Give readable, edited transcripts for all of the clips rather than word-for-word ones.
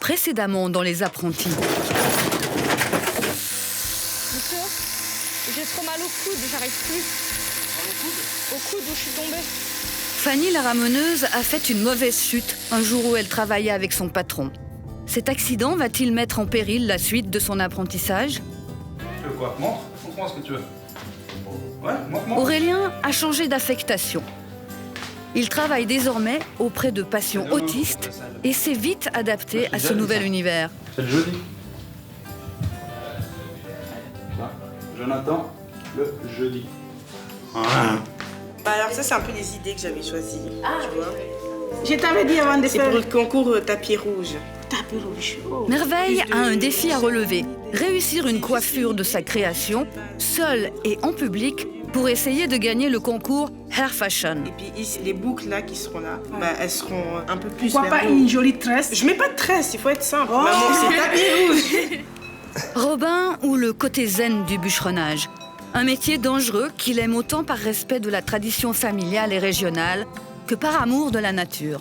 précédemment dans Les Apprentis. Monsieur, j'ai trop mal au coude, j'arrive plus. Au coude où je suis tombée. Fanny, la ramoneuse, a fait une mauvaise chute un jour où elle travaillait avec son patron. Cet accident va-t-il mettre en péril la suite de son apprentissage? Tu veux quoi? Montre-moi ce que tu veux. Ouais, montre-moi. Aurélien a changé d'affectation. Il travaille désormais auprès de patients autistes et s'est vite adapté à ce nouvel univers. C'est le jeudi. Ça, Jonathan, le jeudi. Bah alors ça, c'est un peu les idées que j'avais choisies, tu vois. Je t'avais dit avant de C'est faire pour le concours tapis rouge. tapis rouge. Oh. Merveille a un défi à relever, réussir une coiffure de sa création, seule et en public, pour essayer de gagner le concours Hair Fashion. Et puis ici, les boucles là qui seront là, bah, elles seront un peu plus Pourquoi vers pas le haut. une jolie tresse? Je mets pas de tresse, il faut être simple. Maman, c'est tapis rouge. Robin ou le côté zen du bûcheronnage. Un métier dangereux qu'il aime autant par respect de la tradition familiale et régionale que par amour de la nature.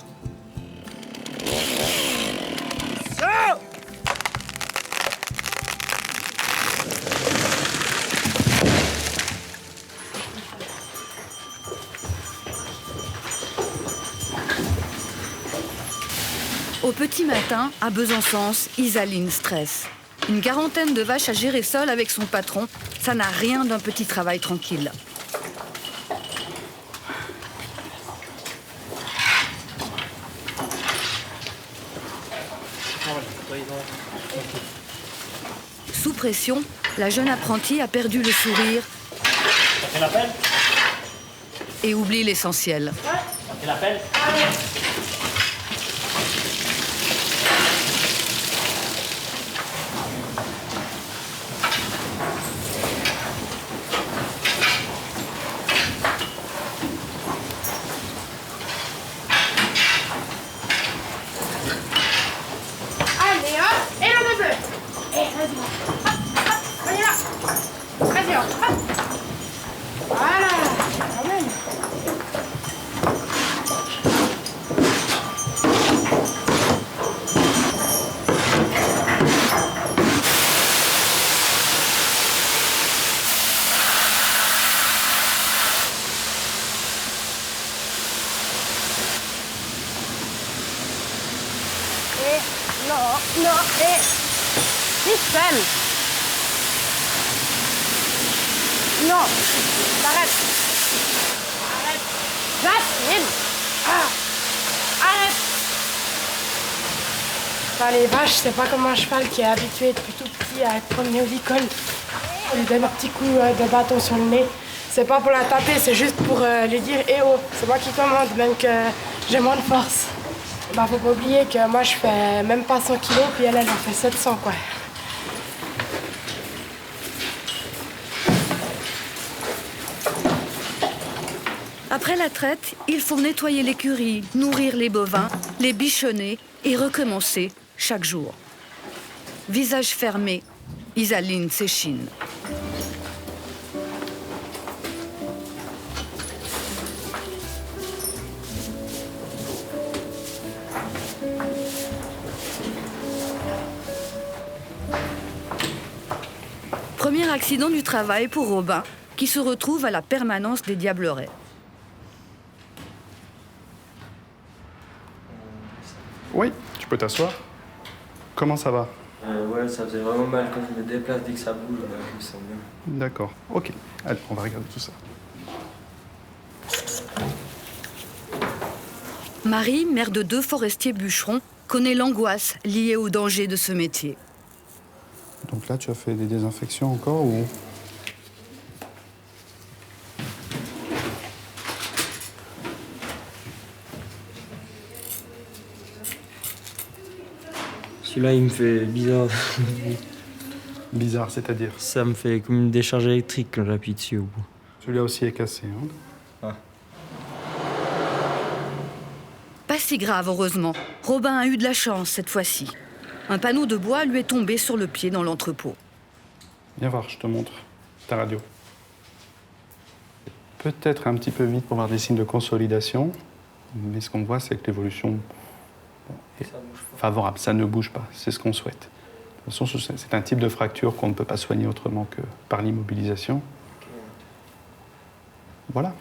Au petit matin, à Besançon, Isaline stresse. Une quarantaine de vaches à gérer seule avec son patron, ça n'a rien d'un petit travail tranquille. Sous pression, la jeune apprentie a perdu le sourire et oublie l'essentiel. Allez hop, et l'on bleu. Eh, vas-y. Hop, hop, allez là. Vas-y, hop, hop. Voilà, quand même. Non, et... Michel. Non, arrête. Arrête. Jacqueline. Arrête. Enfin, les vaches, c'est pas comme un cheval qui est habitué depuis tout petit à être promené au licol. On lui donne un petit coup de bâton sur le nez. C'est pas pour la taper, c'est juste pour lui dire « Eh oh, c'est moi qui commande, même que j'ai moins de force. » Bah, faut pas oublier que moi, je fais même pas 100 kilos, puis elle en fait 700, quoi. Après la traite, il faut nettoyer l'écurie, nourrir les bovins, les bichonner et recommencer chaque jour. Visage fermé, Isaline s'échine. Premier accident du travail pour Robin, qui se retrouve à la permanence des Diablerets. Oui, tu peux t'asseoir. Comment ça va? Ouais, ça faisait vraiment mal quand je me déplace, dès que ça bouge, je me sens bien. D'accord, ok. Allez, on va regarder tout ça. Marie, mère de 2 forestiers bûcherons, connaît l'angoisse liée au danger de ce métier. Donc là, tu as fait des désinfections encore ou... Celui-là, il me fait bizarre. Bizarre, c'est-à-dire? Ça me fait comme une décharge électrique quand j'appuie dessus au bout. Celui-là aussi est cassé, hein? Pas si grave, heureusement. Robin a eu de la chance cette fois-ci. Un panneau de bois lui est tombé sur le pied dans l'entrepôt. Viens voir, je te montre ta radio. Peut-être un petit peu vite pour voir des signes de consolidation, mais ce qu'on voit, c'est que l'évolution... Ça bouge pas. favorable, ça ne bouge pas, c'est ce qu'on souhaite. De toute façon, c'est un type de fracture qu'on ne peut pas soigner autrement que par l'immobilisation. Voilà.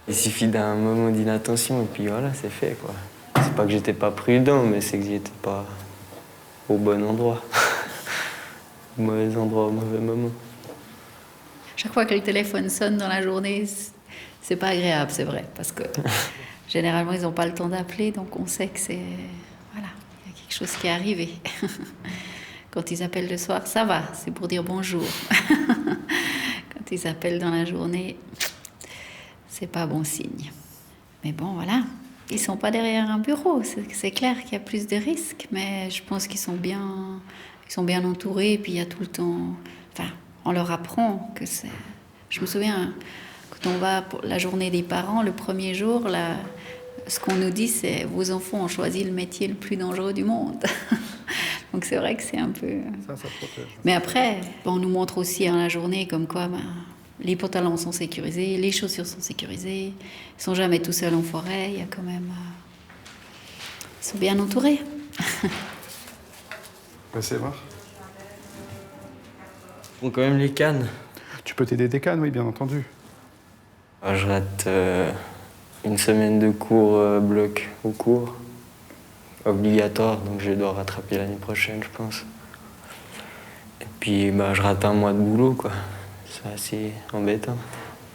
Il suffit d'un moment d'inattention et puis voilà, c'est fait, quoi. C'est pas que j'étais pas prudent, mais c'est que j'étais pas au bon endroit. Au mauvais endroit, au mauvais moment. Chaque fois que le téléphone sonne dans la journée, c'est pas agréable, c'est vrai, parce que généralement, ils n'ont pas le temps d'appeler, donc on sait que c'est... Voilà, il y a quelque chose qui est arrivé. Quand ils appellent le soir, ça va, c'est pour dire bonjour. Quand ils appellent dans la journée, c'est pas bon signe. Mais bon, voilà, ils sont pas derrière un bureau, c'est clair qu'il y a plus de risques, mais je pense qu'ils sont bien entourés, et puis il y a tout le temps... Enfin, on leur apprend que c'est... Je me souviens, quand on va pour la journée des parents, le premier jour, là, ce qu'on nous dit, c'est « Vos enfants ont choisi le métier le plus dangereux du monde ». Donc c'est vrai que c'est un peu... Ça protège. Mais après, on nous montre aussi dans la journée comme quoi les pantalons sont sécurisés, les chaussures sont sécurisées, ils ne sont jamais tout seuls en forêt, il y a quand même... Ils sont bien entourés. C'est vrai. Faut quand même les cannes. Tu peux t'aider des cannes, oui, bien entendu. Je rate une semaine de cours bloc au cours. Obligatoire, donc je dois rattraper l'année prochaine, je pense. Et puis je rate un mois de boulot, quoi. C'est assez embêtant.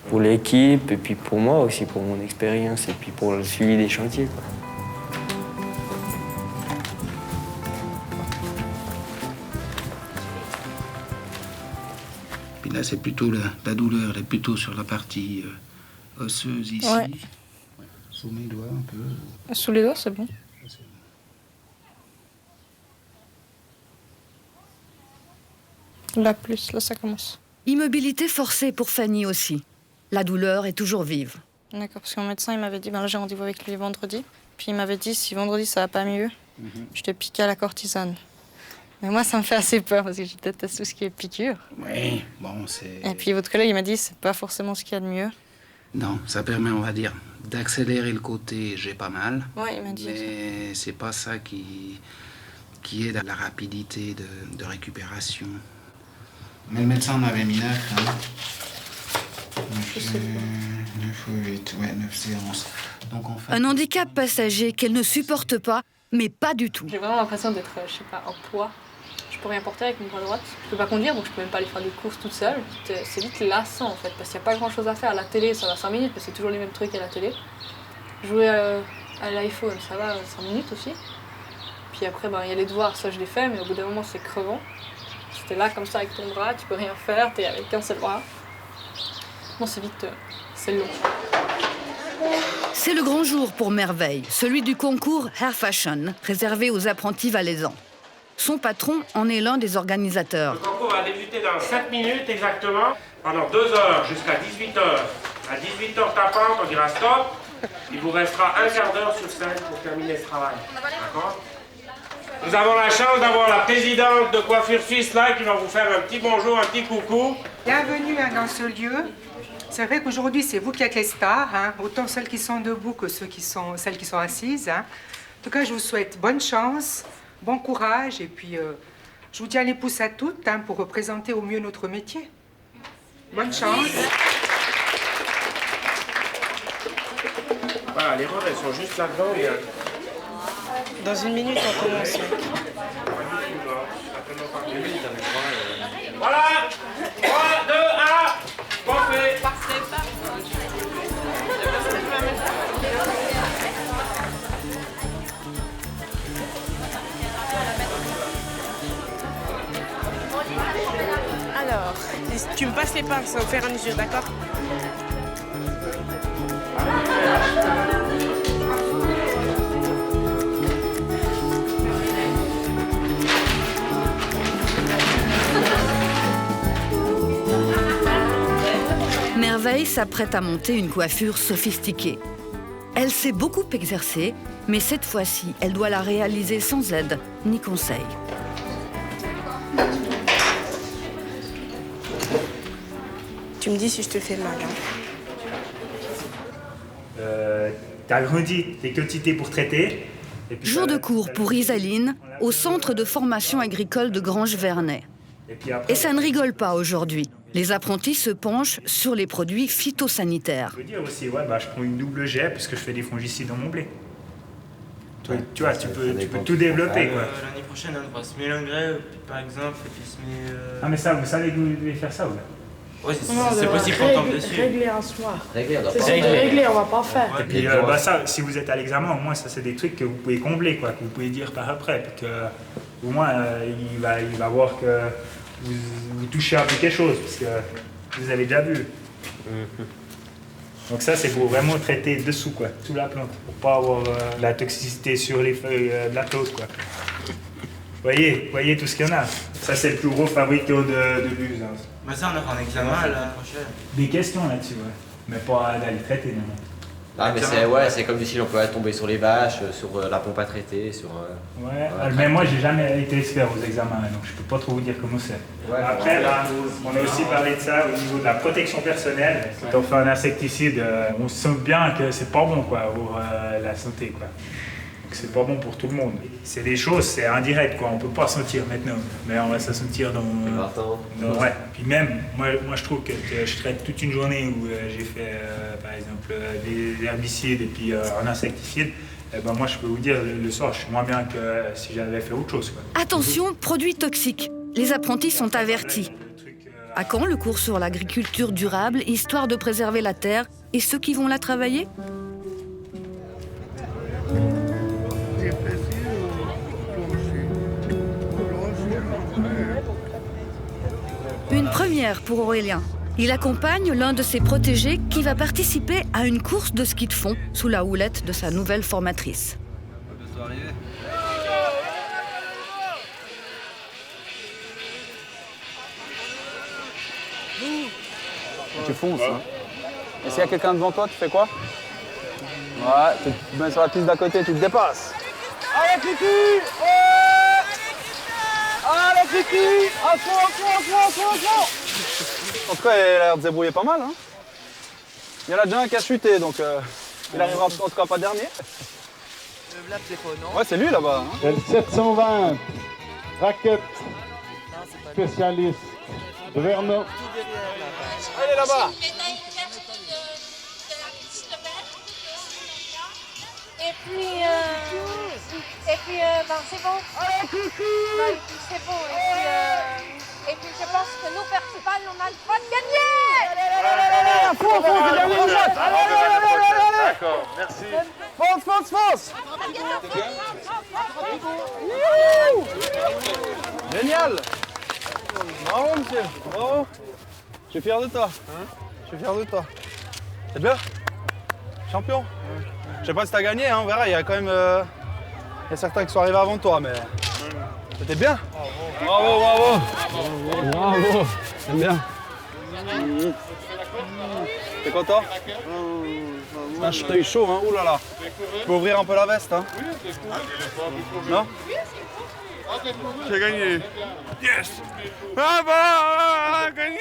Pour l'équipe, et puis pour moi aussi, pour mon expérience, et puis pour le suivi des chantiers, quoi. Puis là, c'est plutôt la douleur, elle est plutôt sur la partie osseuse ici. Ouais. Ouais. Sous mes doigts un peu. Sous les doigts, c'est bon. Là, plus, là, ça commence. Immobilité forcée pour Fanny aussi. La douleur est toujours vive. D'accord, parce que mon médecin, il m'avait dit, là, j'ai rendez-vous avec lui vendredi. Puis il m'avait dit, si vendredi, ça va pas mieux, je te pique à la cortisone. Mais moi, ça me fait assez peur, parce que je déteste tout ce qui est piqûre. Oui, bon, c'est... Et puis votre collègue, il m'a dit, c'est pas forcément ce qu'il y a de mieux. Non, ça permet, on va dire, d'accélérer le côté j'ai pas mal. Ouais, il m'a dit. Mais c'est pas ça qui aide à la rapidité de récupération. Mais le médecin en avait mis 9, hein. 9 ou 8, ouais, 9 séances. Donc, en fait, Un handicap passager qu'elle ne supporte pas, mais pas du tout. J'ai vraiment l'impression d'être, je sais pas, un poids. Je peux rien porter avec mon bras droite. Je peux pas conduire, donc je peux même pas aller faire des courses toute seule. C'est vite lassant, en fait, parce qu'il y a pas grand-chose à faire. À la télé, ça va 5 minutes, parce que c'est toujours les mêmes trucs à la télé. Jouer à l'iPhone, ça va 5 minutes aussi. Puis après, il y a les devoirs, ça je les fais, mais au bout d'un moment, c'est crevant. T'es là comme ça avec ton bras, tu peux rien faire, t'es avec un seul bras. Non, c'est vite, c'est long. C'est le grand jour pour Merveille, celui du concours Hair Fashion, réservé aux apprentis valaisans. Son patron en est l'un des organisateurs. Le concours va débuter dans 7 minutes exactement, pendant 2 heures jusqu'à 18 heures. À 18 heures tapantes, on dira stop. Il vous restera un quart d'heure sur scène pour terminer ce travail. D'accord ? Nous avons la chance d'avoir la présidente de Coiffure Suisse là qui va vous faire un petit bonjour, un petit coucou. Bienvenue dans ce lieu. C'est vrai qu'aujourd'hui, c'est vous qui êtes les stars, hein, autant celles qui sont debout que celles qui sont assises. Hein. En tout cas, je vous souhaite bonne chance, bon courage, et puis je vous tiens les pouces à toutes hein, pour représenter au mieux notre métier. Bonne chance. Voilà, les rôles, elles sont juste là-dedans. Dans 1 minute, on commence. Voilà 3, 2, 1, parfait. Alors, tu me passes les pinces au fur et à mesure, d'accord? Merveille s'apprête à monter une coiffure sophistiquée. Elle s'est beaucoup exercée, mais cette fois-ci, elle doit la réaliser sans aide ni conseil. Tu me dis si je te fais mal. Hein. T'as grandi, tes quantités pour traiter. Jour de cours pour Isaline au centre de formation agricole de Grange-Vernay. Et ça ne rigole pas aujourd'hui. Les apprentis se penchent sur les produits phytosanitaires. Je veux dire aussi, ouais, je prends une double jet parce que je fais des fongicides dans mon blé. Tu vois, tu peux tout développer. Quoi. L'année prochaine, on va semer l'engrais, par exemple, et puis semer... Ah mais ça, vous savez que vous devez faire ça, ou là? Oui, c'est possible pour tomber dessus. Régler un soir. C'est régler, on va pas faire. Et puis ça, si vous êtes à l'examen, au moins ça c'est des trucs que vous pouvez combler, quoi, que vous pouvez dire par après. Puis que, au moins il va voir que vous touchez un peu quelque chose, parce que vous avez déjà vu. Donc ça c'est pour vraiment traiter dessous, quoi, sous la plante, pour pas avoir la toxicité sur les feuilles de la plante, quoi. Voyez tout ce qu'il y en a. Ça c'est le plus gros fabricant de buse. Hein. Mais ça on aura un examen l'année prochaine. Des questions là-dessus, ouais. Mais pas d'aller traiter, non. Ah mais c'est comme si on peut tomber sur les vaches, sur la pompe à traiter, sur... mais moi j'ai jamais été expert aux examens, donc je peux pas trop vous dire comment c'est. Ouais, après là, on a aussi parlé de ça au niveau de la protection personnelle. Quand on fait un insecticide, on sent bien que c'est pas bon, quoi, pour la santé, quoi. Donc c'est pas bon pour tout le monde. C'est des choses, c'est indirect, quoi. On peut pas sentir maintenant, mais on va se sentir dans... ouais. Puis même, moi je trouve que je traite toute une journée où j'ai fait par exemple des herbicides et puis un insecticide. Et ben moi je peux vous dire, le soir je suis moins bien que si j'avais fait autre chose, quoi. Attention, produits toxiques. Les apprentis sont avertis. À quand le cours sur l'agriculture durable, histoire de préserver la terre et ceux qui vont la travailler? Une première pour Aurélien. Il accompagne l'un de ses protégés qui va participer à une course de ski de fond sous la houlette de sa nouvelle formatrice. Tu fonces, hein. Et s'il y a quelqu'un devant toi, tu fais quoi? Ouais, tu te mets sur la piste d'à côté, tu te dépasses. Allez, Kiki! Allez, Kiki! À fond! En tout cas, il a l'air de se débrouiller pas mal, hein. Il y en a déjà un qui a chuté, donc il arrivera en tout cas pas dernier. Ouais, c'est lui là-bas. Hein. Le 720, raquette spécialiste de Vernon. Allez là-bas! Et puis c'est bon. Allez, Kiki! C'est bon. Et puis je pense que nous, Percival, on a le droit de gagner. D'accord, merci. Fonce! Génial! Bravo, monsieur. Bravo. Je suis fier de toi. Je suis fier de toi. C'est bien? Champion? Je sais pas si t'as gagné, hein, on verra. Il y a quand même il y a certains qui sont arrivés avant toi, mais c'était bien. Bravo. C'est bien. T'es content? Ah, je t'ai eu chaud, hein. Ouh là là. Tu peux ouvrir un peu la veste, hein? Non? J'ai gagné. Yes! Gagné!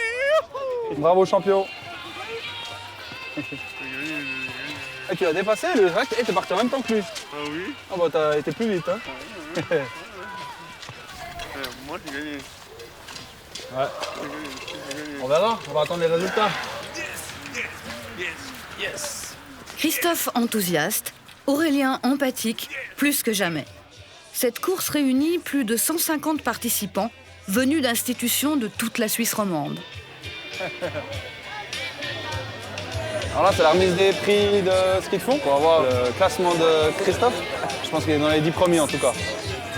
Bravo, champion. Et tu as dépassé le rack et t'es parti en même temps que lui. Ah oui? Ah bah t'as été plus vite, hein? Moi j'ai gagné. Ouais. On verra, on va attendre les résultats. Yes! Christophe enthousiaste, Aurélien empathique, plus que jamais. Cette course réunit plus de 150 participants venus d'institutions de toute la Suisse romande. Alors là, c'est la remise des prix de ski de fond. On va voir le classement de Christophe. Je pense qu'il est dans les 10 premiers en tout cas.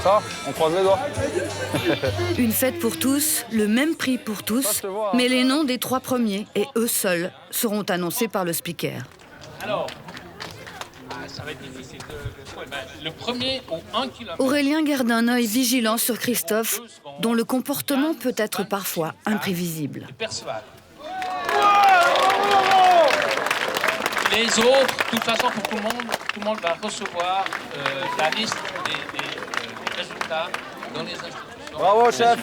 Ça, on croise les doigts. Une fête pour tous, le même prix pour tous, mais les noms des 3 premiers et eux seuls seront annoncés par le speaker. Alors, ça va être difficile de trouver. Le premier au 1 km. Aurélien garde un œil vigilant sur Christophe, dont le comportement peut être parfois imprévisible. Perceval. Les autres, de toute façon, pour tout le monde va recevoir la liste des résultats dans les institutions. Bravo, chef.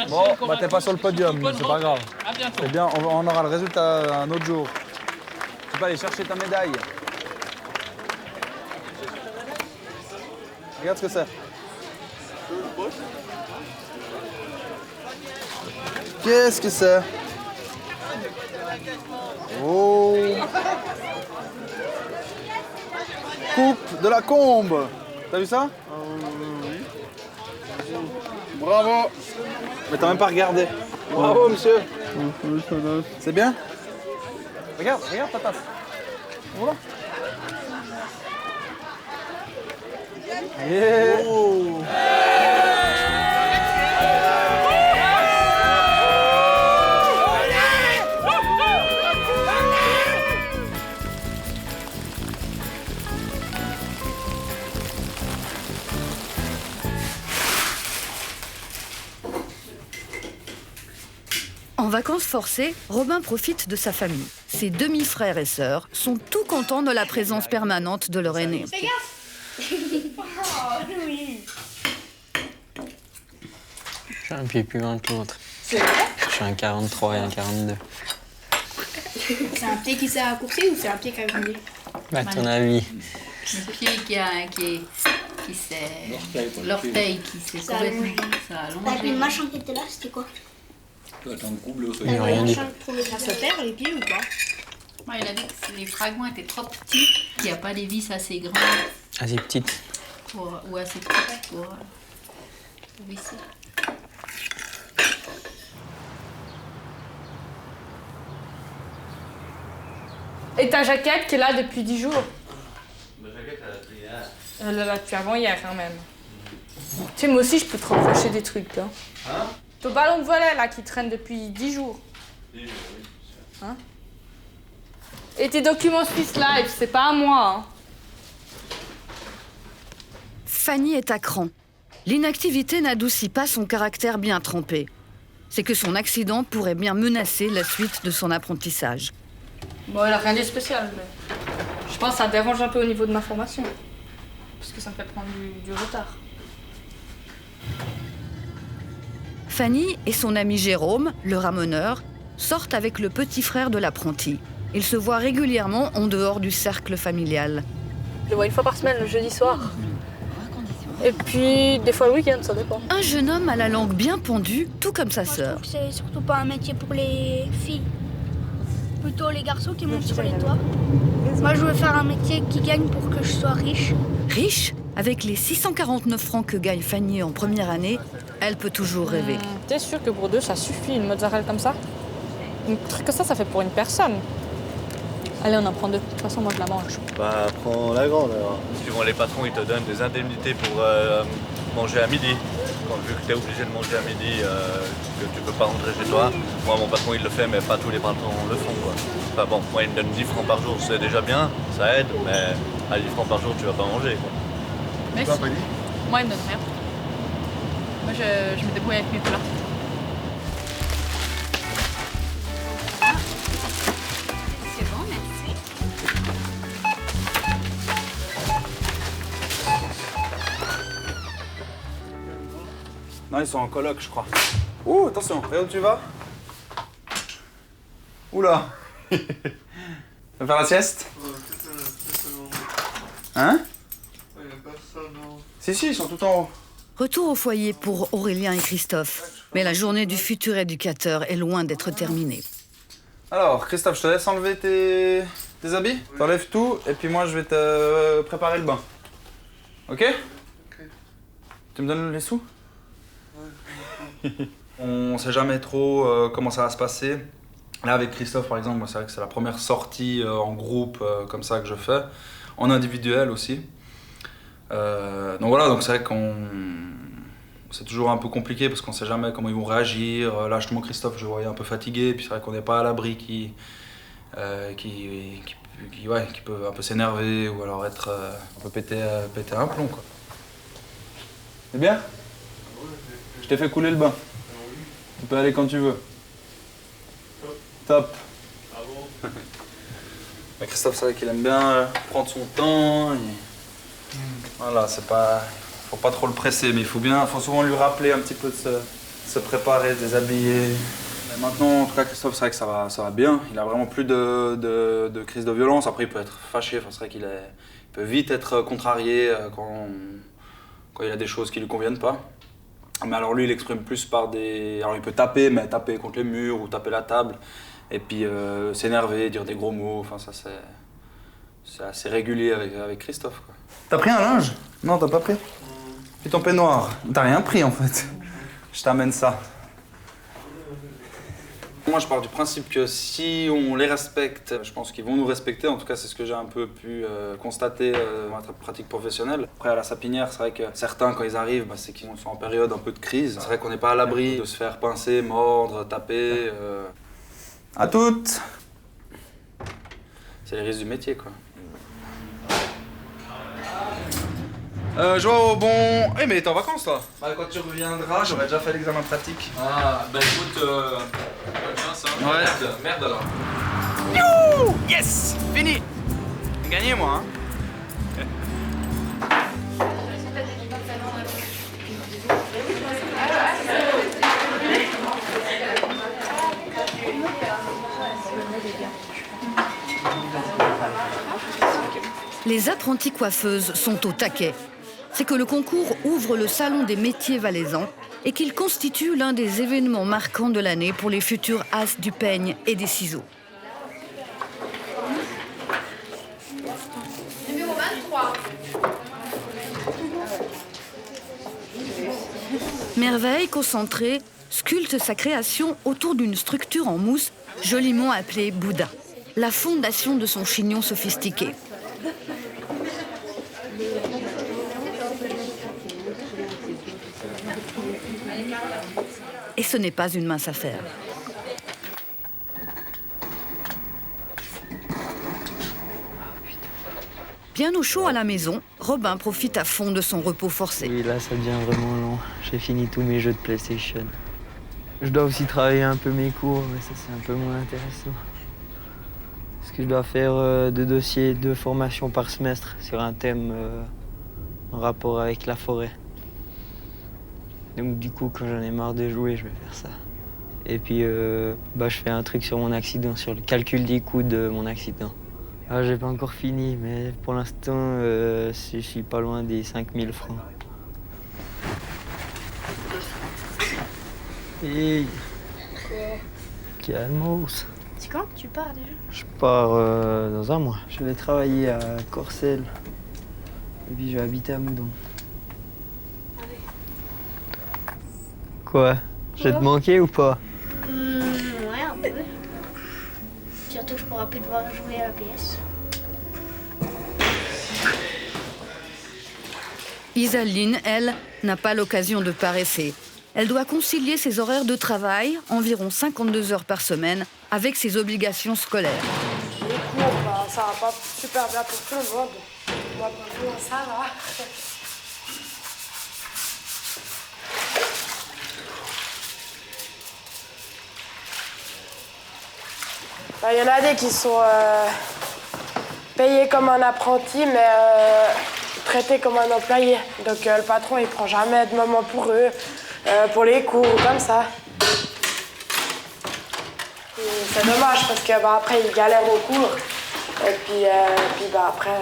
Bon, bah t'es pas sur le podium, mais c'est pas grave. À bientôt. C'est bien, on aura le résultat un autre jour. Tu peux aller chercher ta médaille. Regarde ce que c'est. Qu'est-ce que c'est? Oh! Coupe de la combe. T'as vu ça? Oui. Bravo. Mais t'as même pas regardé. Bravo, monsieur. C'est bien? Regarde ta tasse. Voilà. Yeah. Oh. En vacances forcées, Robin profite de sa famille. Ses demi-frères et sœurs sont tout contents de la présence permanente de leur aîné. Fais gaffe. Oui. Je suis un pied plus grand que l'autre. C'est vrai? Je suis un 43 et un 42. C'est un pied qui s'est raccourci ou c'est un pied qui a grandi? À ton avis? Le pied qui s'est... L'orteil qui s'est complètement... Ça a allongé. T'as vu le machin qui était là, c'était quoi? Il n'y a rien dit. Ça se perd les pieds ou pas? Ouais, il a dit que les fragments étaient trop petits, qu'il n'y a pas des vis assez grandes Assez petite. ou assez petites pour visser. Et ta jaquette qui est là depuis 10 jours? Ma jaquette, elle a pris hier. Elle l'a depuis avant hier quand même. Tu sais, moi aussi je peux te reprocher des trucs. Hein. Ton ballon de volley là qui traîne depuis 10 jours. 10 jours, oui, c'est sûr. Hein? Et tes documents Swiss Life, c'est pas à moi. Hein. Fanny est à cran. L'inactivité n'adoucit pas son caractère bien trempé. C'est que son accident pourrait bien menacer la suite de son apprentissage. Bon, elle a rien de spécial, mais je pense que ça dérange un peu au niveau de ma formation. Parce que ça me fait prendre du retard. Fanny et son ami Jérôme, le ramoneur, sortent avec le petit frère de l'apprenti. Ils se voient régulièrement en dehors du cercle familial. Je le vois une fois par semaine, le jeudi soir. Et puis, des fois le week-end, ça dépend. Un jeune homme à la langue bien pendue, tout comme sa sœur. C'est surtout pas un métier pour les filles. Plutôt les garçons qui montent sur les toits. Moi, je veux faire un métier qui gagne pour que je sois riche. Riche? Avec les 649 francs que gagne Fanny en première année, elle peut toujours rêver. T'es sûr que pour deux, ça suffit, une mozzarella comme ça? Un truc comme ça fait pour une personne. Allez, on en prend deux. De toute façon, moi, je la mange. Bah, prends la grande alors. Suivant les patrons, ils te donnent des indemnités pour manger à midi. Vu que tu es obligé de manger à midi, que tu peux pas rentrer chez toi. Moi, mon patron, il le fait, mais pas tous les patrons le font, quoi. Enfin bon, moi, il me donne 10 francs par jour, c'est déjà bien, ça aide, mais à 10 francs par jour, tu vas pas manger, quoi. Merci. Moi, il me donne rien. Moi, je me débrouille avec mes plats. C'est bon, merci. Non, ils sont en coloc, je crois. Ouh, attention, regarde où tu vas. Oula. Tu vas faire la sieste? Hein? Si, ils sont tout en haut. Retour au foyer pour Aurélien et Christophe. Mais la journée du futur éducateur est loin d'être terminée. Alors, Christophe, je te laisse enlever tes habits. T'enlèves tout, et puis moi, je vais te préparer le bain. Ok? Tu me donnes les sous? On sait jamais trop comment ça va se passer. Là, avec Christophe, par exemple, c'est vrai que c'est la première sortie en groupe comme ça que je fais. En individuel aussi. Donc voilà, donc c'est vrai qu'on... C'est toujours un peu compliqué parce qu'on sait jamais comment ils vont réagir. Là, justement, Christophe, je le voyais un peu fatigué. Puis c'est vrai qu'on n'est pas à l'abri qui peut un peu s'énerver ou alors être un peu péter un plomb, quoi. C'est bien? Je t'ai fait couler le bain. Tu peux aller quand tu veux. Top. Mais Christophe, c'est vrai qu'il aime bien prendre son temps. Voilà, c'est pas... Faut pas trop le presser, mais faut souvent lui rappeler un petit peu de se préparer, de déshabiller. Mais maintenant, en tout cas, Christophe, c'est vrai que ça va bien. Il a vraiment plus de crise de violence. Après, il peut être fâché. Enfin, c'est vrai qu'il peut vite être contrarié quand il y a des choses qui lui conviennent pas. Mais alors lui, il exprime plus par des... Alors il peut taper, mais taper contre les murs ou taper la table. Et puis s'énerver, dire des gros mots, enfin ça c'est assez régulier avec Christophe, quoi. T'as pris un linge? Non, t'as pas pris. Et ton peignoir? T'as rien pris en fait. Je t'amène ça. Moi, je pars du principe que si on les respecte, je pense qu'ils vont nous respecter. En tout cas, c'est ce que j'ai un peu pu constater dans ma pratique professionnelle. Après, à la Sapinière, c'est vrai que certains, quand ils arrivent, c'est qu'ils sont en période un peu de crise. C'est vrai qu'on n'est pas à l'abri de se faire pincer, mordre, taper. À toutes. C'est les risques du métier, quoi. Je vois au bon... Eh mais t'es en vacances là? Bah quand tu reviendras, j'aurai déjà fait l'examen pratique. Ah, bah écoute, bonne chance, hein. Ouais. Merde alors. Youhou! Yes! Fini! J'ai gagné moi, hein. Les apprenties coiffeuses sont au taquet. C'est que le concours ouvre le salon des métiers valaisans et qu'il constitue l'un des événements marquants de l'année pour les futurs as du peigne et des ciseaux. Numéro 23. Merveille, concentrée, sculpte sa création autour d'une structure en mousse joliment appelée Bouddha, la fondation de son chignon sophistiqué. Et ce n'est pas une mince affaire. Bien au chaud à la maison, Robin profite à fond de son repos forcé. Oui, là, ça devient vraiment long. J'ai fini tous mes jeux de PlayStation. Je dois aussi travailler un peu mes cours, mais ça, c'est un peu moins intéressant. Parce que je dois faire 2 dossiers, 2 formations par semestre sur un thème en rapport avec la forêt. Donc du coup, quand j'en ai marre de jouer, je vais faire ça. Et puis, je fais un truc sur mon accident, sur le calcul des coûts de mon accident. Ah, j'ai pas encore fini, mais pour l'instant, je suis pas loin des 5000 francs. Hey. Calmos. C'est quand tu pars déjà? Je pars dans un mois. Je vais travailler à Corcelles. Et puis je vais habiter à Moudon. Quoi? Je vais te manquer ou pas? Ouais, un peu. Surtout que je pourrai plus devoir jouer à la PS. Isaline, elle, n'a pas l'occasion de paresser. Elle doit concilier ses horaires de travail, environ 52 heures par semaine, avec ses obligations scolaires. Les cours, ça va pas super bien pour tout le monde. Moi, pour nous, ça va. Il y en a des qui sont payés comme un apprenti, mais traités comme un employé. Donc le patron, il prend jamais de moment pour eux, pour les cours ou comme ça. C'est dommage parce que après, ils galèrent au cours. Et puis après,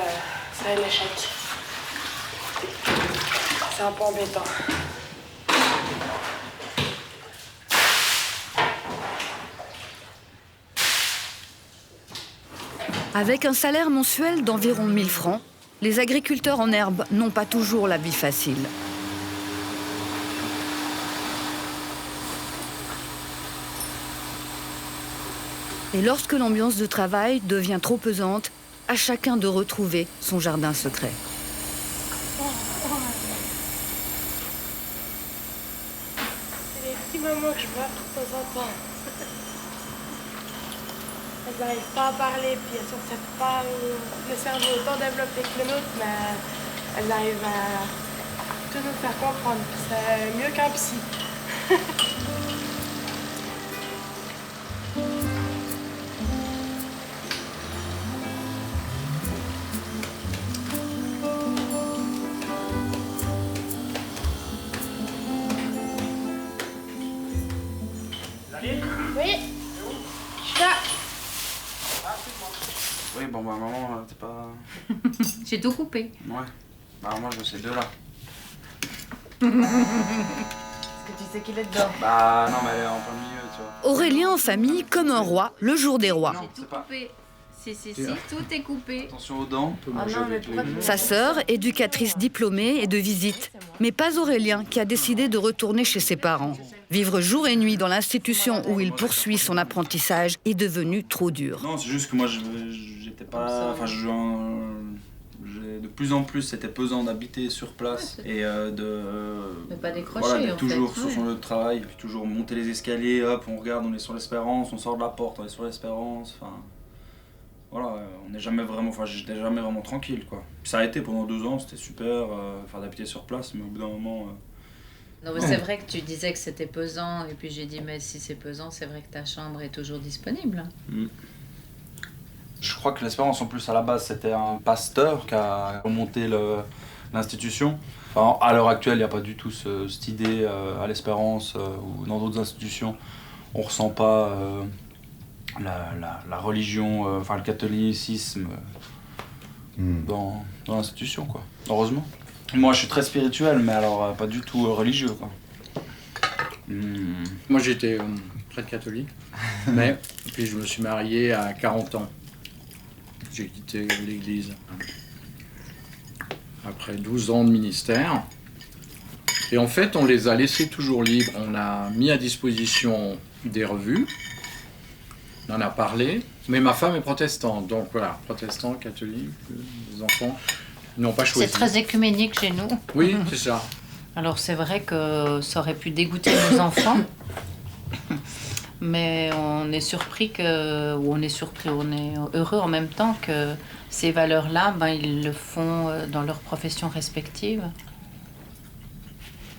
c'est l'échec. C'est un peu embêtant. Avec un salaire mensuel d'environ 1000 francs, les agriculteurs en herbe n'ont pas toujours la vie facile. Et lorsque l'ambiance de travail devient trop pesante, à chacun de retrouver son jardin secret. C'est les petits moments que je vois de temps en temps. Elles n'arrivent pas à parler, puis elles sont peut-être pas le cerveau autant développé que le nôtre, mais elles arrivent à tout nous faire comprendre. C'est mieux qu'un psy. Oui, je suis là. Oui, bon, bah, maman, t'es pas... J'ai tout coupé. Ouais. Bah, moi, je veux ces deux-là. Parce que tu sais qu'il est dedans. Bah non, mais elle est en plein milieu, tu vois. Aurélien en famille comme un roi, le jour des rois. Tout coupé. Si, tout est coupé. Attention aux dents. Sa sœur, éducatrice diplômée, est de visite. Mais pas Aurélien, qui a décidé de retourner chez ses parents. Vivre jour et nuit dans l'institution où il poursuit son apprentissage est devenu trop dur. Non, c'est juste que moi, j'étais pas... Enfin, de plus en plus, c'était pesant d'habiter sur place et de pas décrocher, voilà, d'être toujours fait, sur son lieu de travail, puis toujours monter les escaliers, hop, on regarde, on est sur l'Espérance, on sort de la porte, on est sur l'Espérance, enfin... Voilà, on n'est jamais vraiment... Enfin, j'étais jamais vraiment tranquille, quoi. Puis ça a été pendant 2 ans, c'était super, d'habiter sur place, mais au bout d'un moment... Non, mais c'est vrai que tu disais que c'était pesant, et puis j'ai dit, mais si c'est pesant, c'est vrai que ta chambre est toujours disponible. Je crois que l'Espérance, en plus, à la base, c'était un pasteur qui a remonté l'institution. Enfin, à l'heure actuelle, il n'y a pas du tout cette idée à l'Espérance ou dans d'autres institutions. On ne ressent pas la religion, enfin le catholicisme dans l'institution, quoi. Heureusement. Moi, je suis très spirituel, mais alors pas du tout religieux, quoi. Moi, j'étais prêtre catholique, mais puis je me suis marié à 40 ans. J'ai quitté l'église après 12 ans de ministère. Et en fait, on les a laissés toujours libres. On a mis à disposition des revues, on en a parlé, mais ma femme est protestante, donc voilà, protestant, catholique, les enfants n'ont pas choisi. C'est très écuménique chez nous. Oui, c'est ça. Alors c'est vrai que ça aurait pu dégoûter nos enfants, mais on est surpris on est heureux en même temps que ces valeurs-là, ils le font dans leurs professions respectives.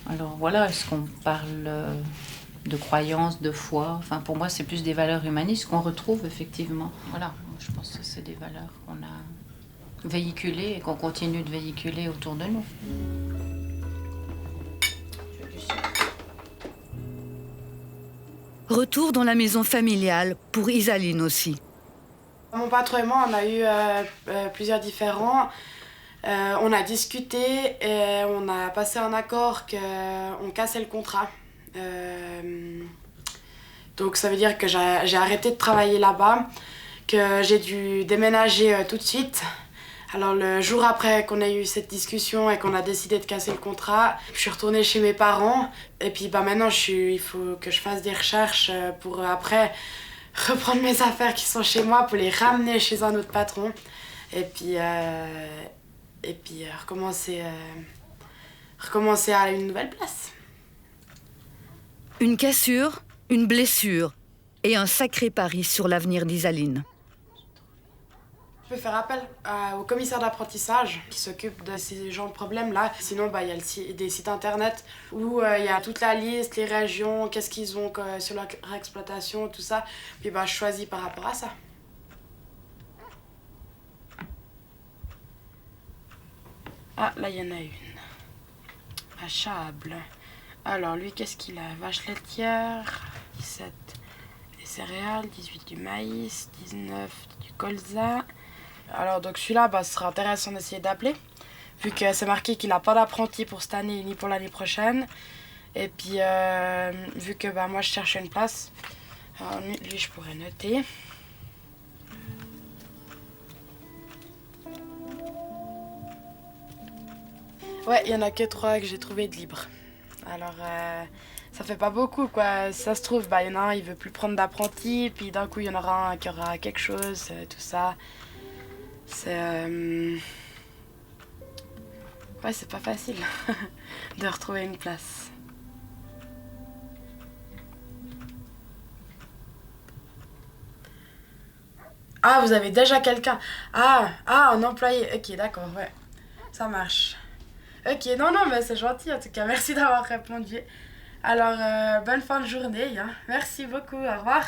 Alors voilà, est-ce qu'on parle de croyance, de foi? Enfin, pour moi, c'est plus des valeurs humanistes qu'on retrouve effectivement. Voilà, je pense que c'est des valeurs qu'on a véhiculées et qu'on continue de véhiculer autour de nous. Retour dans la maison familiale pour Isaline aussi. Mon patron et moi, on a eu plusieurs différends. On a discuté et on a passé un accord qu'on cassait le contrat. Donc ça veut dire que j'ai arrêté de travailler là-bas, que j'ai dû déménager tout de suite. Alors le jour après qu'on a eu cette discussion et qu'on a décidé de casser le contrat, je suis retournée chez mes parents. Et puis maintenant, il faut que je fasse des recherches pour après reprendre mes affaires qui sont chez moi pour les ramener chez un autre patron. Et puis recommencer à une nouvelle place. Une cassure, une blessure et un sacré pari sur l'avenir d'Isaline. Je peux faire appel au commissaire d'apprentissage qui s'occupe de ces genres de problèmes-là. Sinon, il y a des sites internet où il y a toute la liste, les régions, qu'est-ce qu'ils ont sur leur exploitation, tout ça. Puis je choisis par rapport à ça. Ah, là, il y en a une. À Chable. Alors, lui, qu'est-ce qu'il a? Vache laitière, 17 des céréales, 18 du maïs, 19 du colza. Alors, donc celui-là, ce sera intéressant d'essayer d'appeler, vu que c'est marqué qu'il n'a pas d'apprenti pour cette année ni pour l'année prochaine. Et puis, vu que moi, je cherche une place, alors, lui, je pourrais noter. Ouais, il n'y en a que 3 que j'ai trouvé de libres. Alors, ça fait pas beaucoup, quoi. Ça se trouve, il y en a un, il veut plus prendre d'apprenti, puis d'un coup, il y en aura un qui aura quelque chose, tout ça. C'est... Ouais, c'est pas facile de retrouver une place. Ah, vous avez déjà quelqu'un? Ah, un employé. Ok, d'accord, ouais. Ça marche. Ok, non, mais c'est gentil en tout cas. Merci d'avoir répondu. Alors, bonne fin de journée. Hein. Merci beaucoup. Au revoir.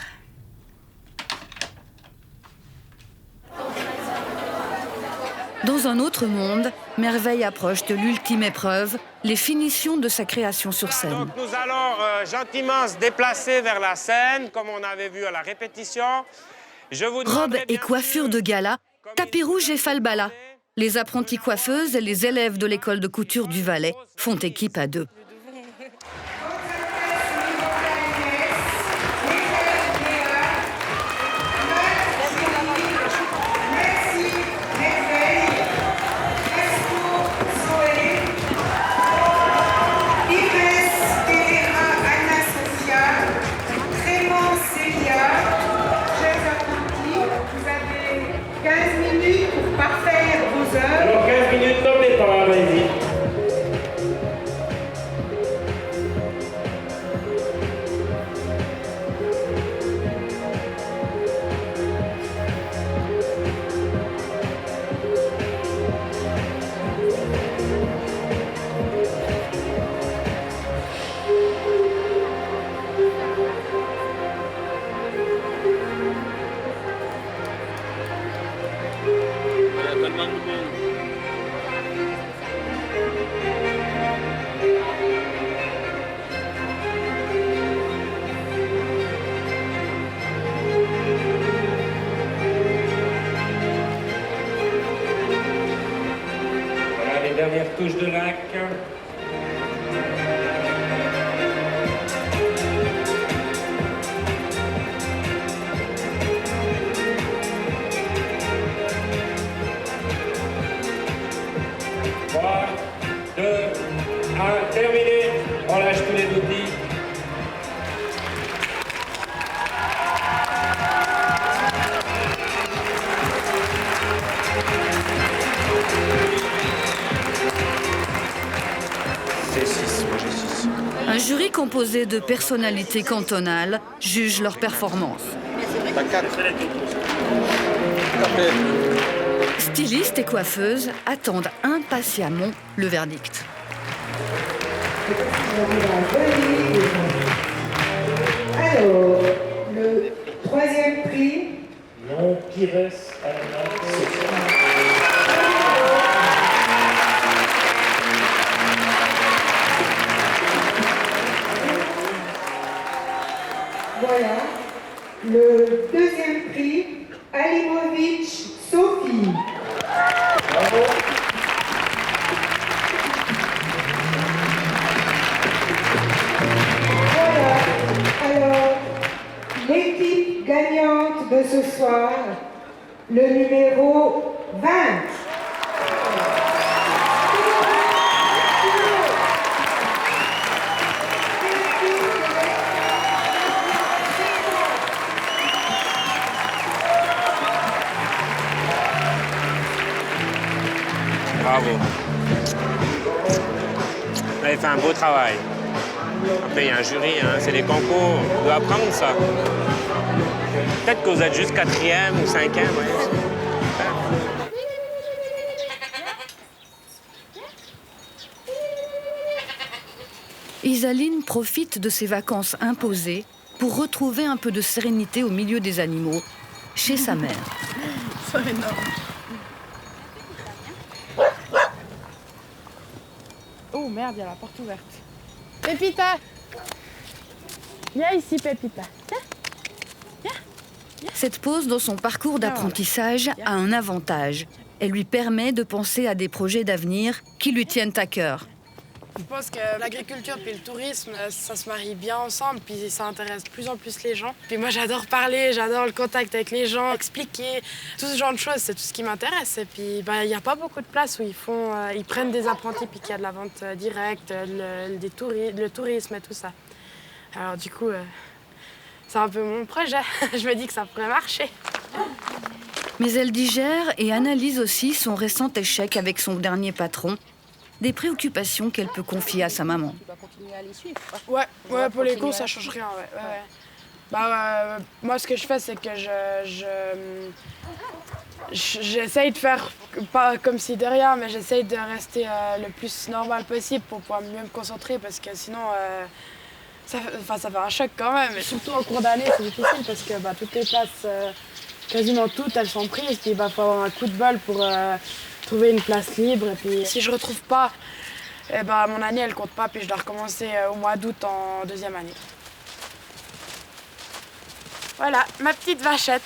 Dans un autre monde, Merveille approche de l'ultime épreuve, les finitions de sa création sur scène. Donc nous allons gentiment se déplacer vers la scène, comme on avait vu à la répétition. Robe et coiffure de gala, tapis rouge et falbala. Les apprentis coiffeuses et les élèves de l'école de couture du Valais font équipe à deux. Alors 15 minutes, top départ, allez-y. Voilà les dernières touches de lac. Terminé, on lâche tous les outils. C'est 6, moi j'ai 6. Un jury composé de personnalités cantonales juge leur performance. Stylistes et coiffeuses attendent impatiemment le verdict. Alors, le troisième prix. Non, Pires Voilà. Le deuxième prix, Alimovic Sophie. Bravo. Alors, l'équipe gagnante de ce soir, le numéro 20. Bravo. Vous avez fait un beau travail. Après, il y a un jury, hein, c'est des concours. On doit apprendre ça. Peut-être que vous êtes juste 4e ou 5e. Ouais. Isaline profite de ses vacances imposées pour retrouver un peu de sérénité au milieu des animaux, chez sa mère. C'est énorme. Oh merde, il y a la porte ouverte. Pépita! Viens ici, Pépita. Cette pause dans son parcours d'apprentissage a un avantage. Elle lui permet de penser à des projets d'avenir qui lui tiennent à cœur. Je pense que l'agriculture et le tourisme, ça se marie bien ensemble, puis ça intéresse de plus en plus les gens. Puis moi, j'adore parler, j'adore le contact avec les gens, expliquer, tout ce genre de choses, c'est tout ce qui m'intéresse. Et puis, il n'y a pas beaucoup de places où ils prennent des apprentis, puis qu'il y a de la vente directe, le tourisme et tout ça. Alors du coup, c'est un peu mon projet. Je me dis que ça pourrait marcher. Mais elle digère et analyse aussi son récent échec avec son dernier patron, des préoccupations qu'elle peut confier à sa maman. Ouais, pour les cours, ça change rien. Ouais. Moi, ce que je fais, c'est que j'essaye de faire, pas comme si de rien, mais j'essaye de rester le plus normal possible pour pouvoir mieux me concentrer, parce que sinon, ça fait un choc quand même. Et surtout en cours d'année, c'est difficile, parce que toutes les places, quasiment toutes, elles sont prises, puis il faut avoir un coup de bol pour trouver une place libre. Et puis si je retrouve pas, mon année elle compte pas, puis je dois recommencer au mois d'août en deuxième année. Voilà, ma petite vachette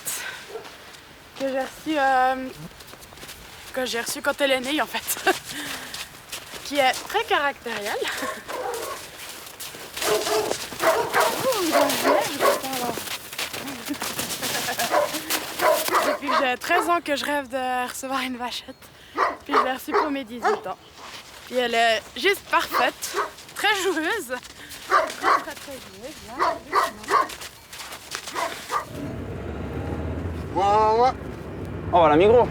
que j'ai reçue que j'ai reçue quand elle est née, en fait, qui est très caractérielle. Depuis que j'ai 13 ans que je rêve de recevoir une vachette. Puis je l'ai reçue pour mes 18 ans. Puis elle est juste parfaite, très joueuse. Très joueuse. Oh, voilà, Migros.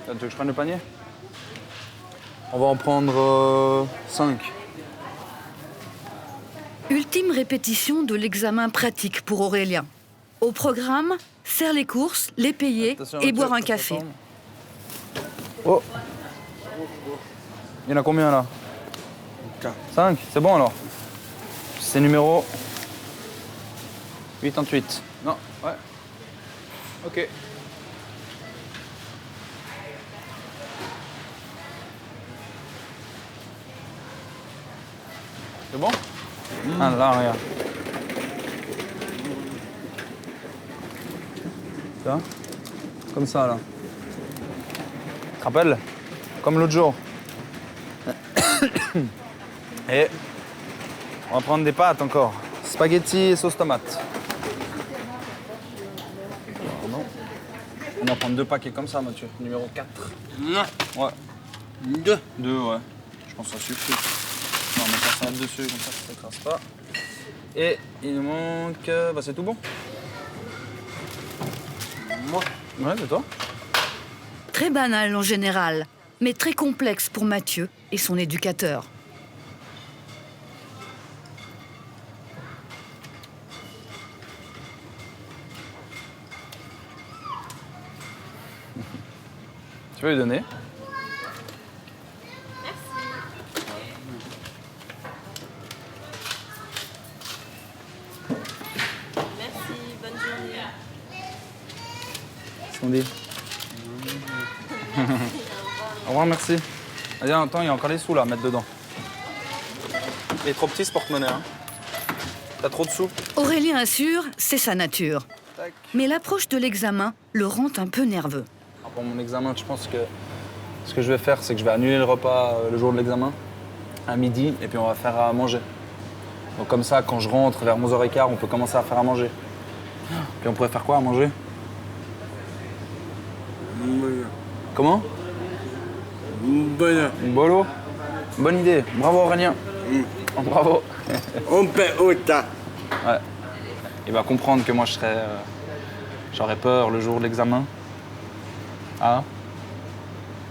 Tu veux que je prenne le panier? On va en prendre 5. Ultime répétition de l'examen pratique pour Aurélien. Au programme, faire les courses, les payer Attention, et boire un café. Oh. Il y en a combien là? 5, c'est bon alors. C'est numéro 88. Non, ouais. Ok. C'est bon? Ah là, regarde. Tu vois? Comme ça là. Tu te rappelles? Comme l'autre jour. Et on va prendre des pâtes encore. Spaghetti et sauce tomate. Pardon. On va prendre 2 paquets comme ça, Mathieu. Numéro 4. Non. Ouais. 2. 2, ouais. Je pense que ça suffit. Non, on met pas ça dessus, comme ça ne s'écrase pas. Et il nous manque... Bah c'est tout bon. Moi. Ouais, c'est toi. Très banal en général, mais très complexe pour Mathieu et son éducateur. Tu veux lui donner? Merci, bonne journée. Qu'est-ce qu'on dit? Au revoir, merci. Vas-y, attends, il y a encore les sous là à mettre dedans. Il est trop petit ce porte-monnaie. Hein. T'as trop de sous? Aurélien assure, c'est sa nature. Tac. Mais l'approche de l'examen le rend un peu nerveux. Pour mon examen, je pense que ce que je vais faire, c'est que je vais annuler le repas le jour de l'examen, à midi, et puis on va faire à manger. Donc comme ça, quand je rentre vers 11h15, on peut commencer à faire à manger. Puis on pourrait faire quoi à manger? Comment? Bolo. Bonne idée. Bravo Aurélien. Oh, bravo. On peut autant. Ouais. Il va comprendre que moi j'aurais peur le jour de l'examen. Ah?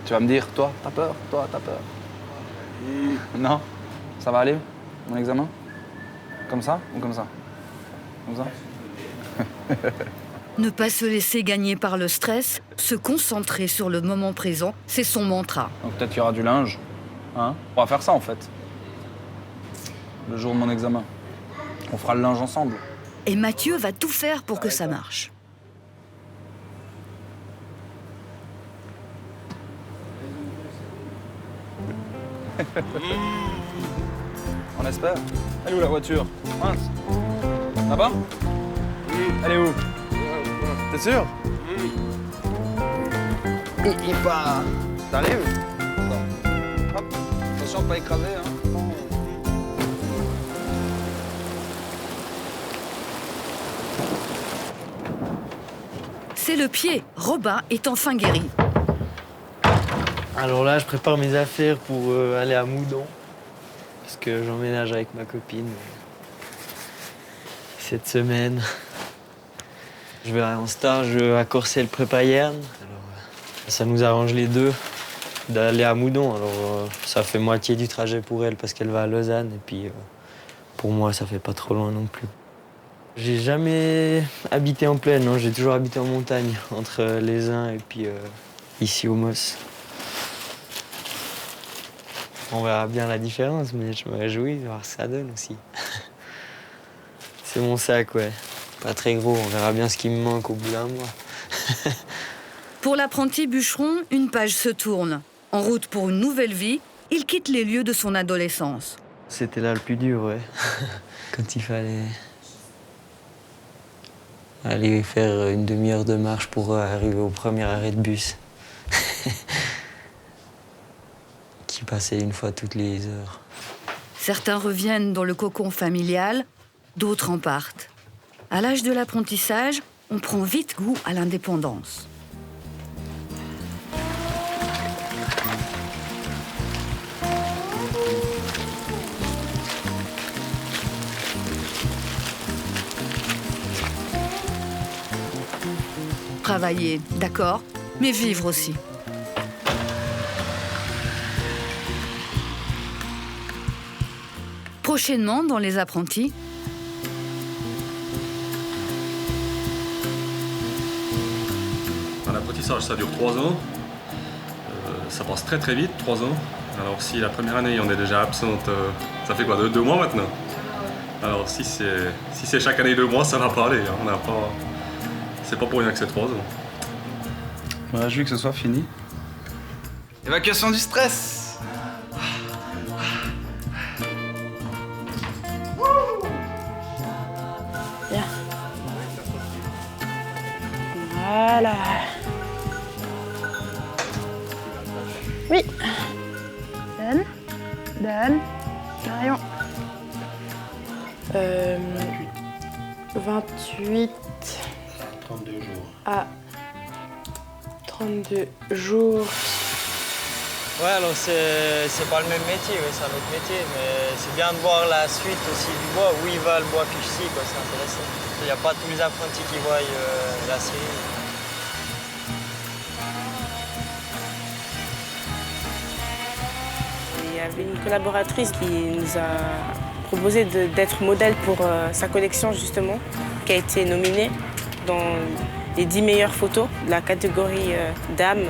Tu vas me dire, toi, t'as peur? Toi, t'as peur? Non? Ça va aller, mon examen? Comme ça ou comme ça? Comme ça? Ne pas se laisser gagner par le stress, se concentrer sur le moment présent, c'est son mantra. Donc peut-être qu'il y aura du linge. Hein? On va faire ça en fait. Le jour de mon examen. On fera le linge ensemble. Et Mathieu va tout faire pour que ça marche. On espère. Elle est où la voiture? Mince. Là-bas? Elle est où? T'es sûr? Il part. T'arrives? Attends. Hop. Attention de pas écraser. Hein. C'est le pied. Robin est enfin guéri. Alors là, je prépare mes affaires pour aller à Moudon. Parce que j'emménage avec ma copine cette semaine. Je vais en stage à Corcelles Prépayerne. Ça nous arrange les deux d'aller à Moudon. Alors ça fait moitié du trajet pour elle parce qu'elle va à Lausanne. Et puis pour moi, ça fait pas trop loin non plus. J'ai jamais habité en plaine, non. J'ai toujours habité en montagne, entre les uns et puis ici au Moss. On verra bien la différence, mais je me réjouis de voir ce que ça donne aussi. C'est mon sac, ouais. Pas très gros, on verra bien ce qui me manque au bout d'un mois. Pour l'apprenti bûcheron, une page se tourne. En route pour une nouvelle vie, il quitte les lieux de son adolescence. C'était là le plus dur, ouais. Quand il fallait aller faire une demi-heure de marche pour arriver au premier arrêt de bus. Qui passait une fois toutes les heures. Certains reviennent dans le cocon familial, d'autres en partent. À l'âge de l'apprentissage, on prend vite goût à l'indépendance. Travailler, d'accord, mais vivre aussi. Prochainement, dans Les Apprentis, un apprentissage, ça dure 3 ans. Ça passe très très vite, 3 ans. Alors si la première année on est déjà absente, ça fait quoi, 2 mois maintenant? Alors si c'est chaque année 2 mois, ça va pas aller. Hein. On n'a pas... C'est pas pour rien que c'est 3 ans. Je me réjouis que ce soit fini. Évacuation du stress. Bien. Voilà. Oui. Dan. Marion. 28 32 jours. à 32 jours. Ouais, alors c'est pas le même métier, ouais, c'est un autre métier, mais c'est bien de voir la suite aussi du bois, où il va le bois fiche-ci, quoi, c'est intéressant. Il n'y a pas tous les apprentis qui voient la série. Il y avait une collaboratrice qui nous a proposé d'être modèle pour sa collection justement, qui a été nominée dans les 10 meilleures photos de la catégorie dames.